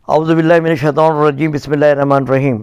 औज़ुबिल्लाहि मिनश्शैतानिर्रजीम बिस्मिल्लाहिर्रहमानिर्रहीम।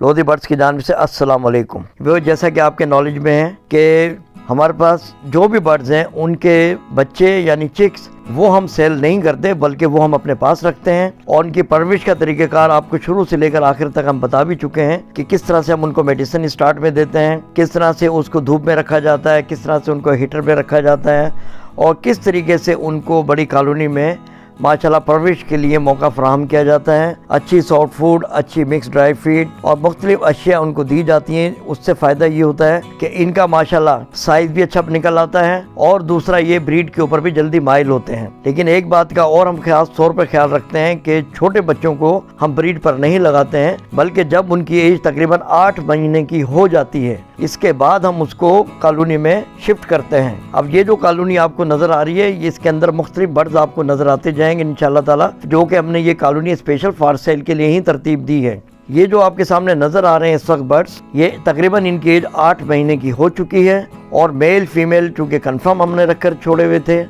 लोधी बर्ड्स की जानिब से अस्सलाम वालेकुम। वो जैसा कि आपके नॉलेज में है कि हमारे पास जो भी बर्ड्स हैं उनके बच्चे यानी चिक्स वो हम सेल नहीं करते, बल्कि वो हम अपने पास रखते हैं और उनकी परवरिश का तरीक़ेकार आपको शुरू से लेकर आखिर तक हम बता भी चुके हैं कि किस तरह से हम उनको मेडिसिन स्टार्ट में देते हैं, किस तरह से उसको धूप में रखा जाता है, किस तरह से उनको हीटर में रखा जाता है और किस तरीके से उनको बड़ी कॉलोनी में माशाल्लाह परवरिश के लिए मौका फराहम किया जाता है। अच्छी सॉफ्ट फूड, अच्छी मिक्स ड्राई फीड और मुख्तलिफ अशिया उनको दी जाती हैं। उससे फ़ायदा ये होता है कि इनका माशाल्लाह साइज़ भी अच्छा निकल आता है और दूसरा ये ब्रीड के ऊपर भी जल्दी माइल होते हैं। लेकिन एक बात का और हम खास तौर पर ख्याल रखते हैं कि छोटे बच्चों को हम ब्रीड पर नहीं लगाते हैं, बल्कि जब उनकी एज तकरीबन 8 महीने की हो जाती है इसके बाद हम उसको कॉलोनी में शिफ्ट करते हैं। अब ये जो कॉलोनी आपको नज़र आ रही है इसके अंदर मुख्तलिफ बर्ड्स आपको नज़र आते जाएंगे इंशाअल्लाह ताला, जो कि हमने ये कॉलोनी स्पेशल फॉर सेल के लिए ही तरतीब दी है। ये जो आपके सामने नज़र आ रहे हैं इस वक्त बर्ड्स, ये तकरीबन इनकी एज 8 महीने की हो चुकी है और मेल फीमेल चूँकि कन्फर्म हमने रखकर छोड़े हुए थे।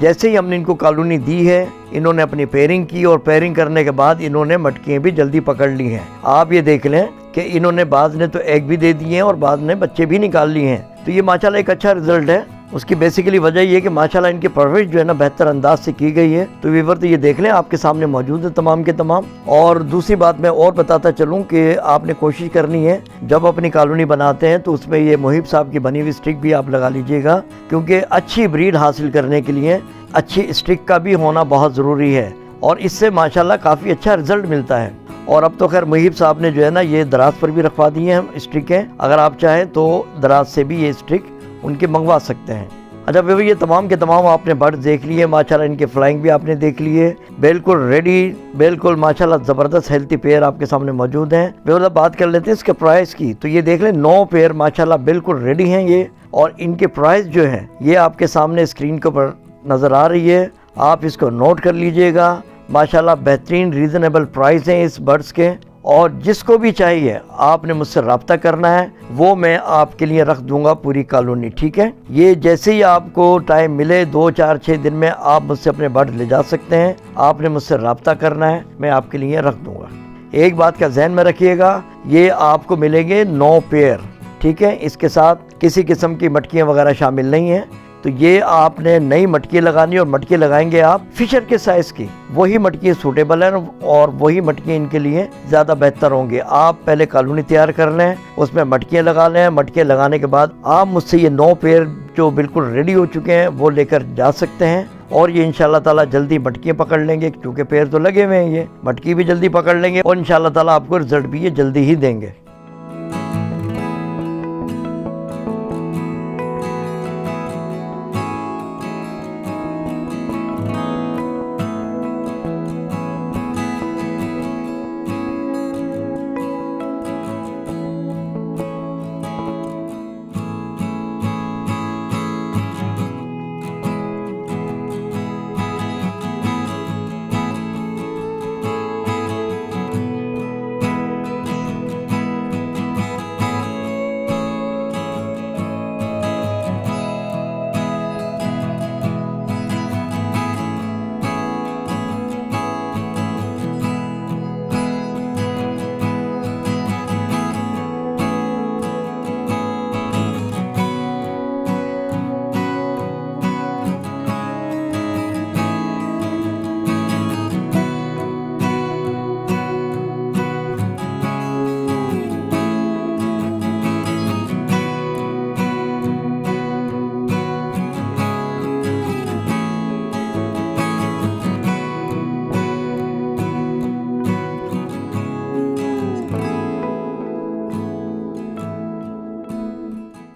जैसे ही हमने इनको कॉलोनी दी है इन्होंने अपनी पेयरिंग की और पेयरिंग करने के बाद इन्होंने मटकियाँ भी जल्दी पकड़ ली हैं। आप ये देख लें कि इन्होंने बाज़ ने तो एग भी दे दिए हैं और बाज़ ने बच्चे भी निकाल लिए हैं। तो ये माशाल्लाह एक अच्छा रिजल्ट है। उसकी बेसिकली वजह ये है कि माशाल्लाह इनकी परवरिश जो है ना बेहतर अंदाज से की गई है। तो व्यूअर तो ये देख लें आपके सामने मौजूद है तमाम के तमाम। और दूसरी बात मैं और बताता चलूँ कि आपने कोशिश करनी है जब अपनी कॉलोनी बनाते हैं तो उसमें ये मुहिब साहब की बनी हुई स्टिक भी आप लगा लीजिएगा, क्योंकि अच्छी ब्रीड हासिल करने के लिए अच्छी स्टिक का भी होना बहुत ज़रूरी है और इससे माशाल्लाह काफ़ी अच्छा रिजल्ट मिलता है। और अब तो खैर मुहिब साहब ने जो है ना ये दराज पर भी रखवा दी हैं हम स्टिकें, अगर आप चाहें तो दराज से भी ये स्टिक उनके मंगवा सकते हैं। अच्छा भैया ये तमाम के तमाम आपने बर्ड्स देख लिए माशाल्लाह, इनके फ्लाइंग भी आपने देख लिए, बिल्कुल रेडी, बिल्कुल माशाल्लाह ज़बरदस्त हेल्थी पेयर आपके सामने मौजूद हैं। भैया बात कर लेते हैं इसके प्राइस की। तो ये देख लें 9 पेयर माशाल्लाह बिल्कुल रेडी हैं ये, और इनके प्राइस जो है ये आपके सामने स्क्रीन के ऊपर नज़र आ रही है, आप इसको नोट कर लीजिएगा। माशाल्लाह बेहतरीन रीज़नेबल प्राइस हैं इस बर्ड्स के, और जिसको भी चाहिए आपने मुझसे रब्ता करना है, वो मैं आपके लिए रख दूंगा पूरी कॉलोनी, ठीक है। ये जैसे ही आपको टाइम मिले 2, 4, 6 दिन में आप मुझसे अपने बर्ड ले जा सकते हैं। आपने मुझसे रब्ता करना है, मैं आपके लिए रख दूंगा। एक बात का जहन में रखिएगा, ये आपको मिलेंगे 9 पेयर, ठीक है। इसके साथ किसी किस्म की मटकियाँ वगैरह शामिल नहीं है। तो ये आपने नई मटकी लगानी, और मटकी लगाएंगे आप फिशर के साइज़ की, वही मटकी सूटेबल है और वही मटकी इनके लिए ज़्यादा बेहतर होंगे। आप पहले कॉलोनी तैयार कर लें, उसमें मटकियाँ लगा लें। मटकियाँ लगाने के बाद आप मुझसे ये 9 पेयर जो बिल्कुल रेडी हो चुके हैं वो लेकर जा सकते हैं, और ये इंशाल्लाह ताला जल्दी मटकियाँ पकड़ लेंगे, क्योंकि पेड़ तो लगे हुए हैं, ये मटकी भी जल्दी पकड़ लेंगे और इंशाल्लाह ताला आपको रिजल्ट भी ये जल्दी ही देंगे।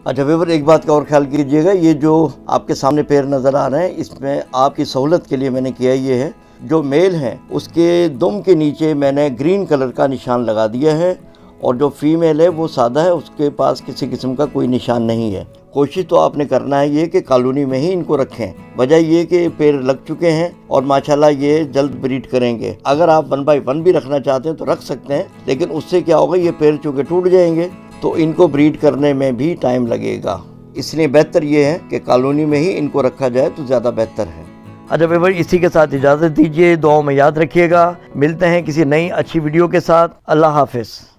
अच्छा व्यूअर एक बात का और ख्याल कीजिएगा, ये जो आपके सामने पेड़ नज़र आ रहे हैं इसमें आपकी सहूलत के लिए मैंने किया ये है, जो मेल है उसके दुम के नीचे मैंने ग्रीन कलर का निशान लगा दिया है, और जो फीमेल है वो सादा है, उसके पास किसी किस्म का कोई निशान नहीं है। कोशिश तो आपने करना है ये कि कॉलोनी में ही इनको रखें। वजह ये कि पेड़ लग चुके हैं और माशाल्लाह ये जल्द ब्रीड करेंगे। अगर आप 1 बाय 1 भी रखना चाहते हैं तो रख सकते हैं, लेकिन उससे क्या होगा, ये पेड़ चूँकि टूट जाएंगे तो इनको ब्रीड करने में भी टाइम लगेगा। इसलिए बेहतर ये है कि कॉलोनी में ही इनको रखा जाए तो ज़्यादा बेहतर है। अच्छा व्यूअर, इसी के साथ इजाज़त दीजिए, दुआओं में याद रखिएगा। मिलते हैं किसी नई अच्छी वीडियो के साथ। अल्लाह हाफिज़।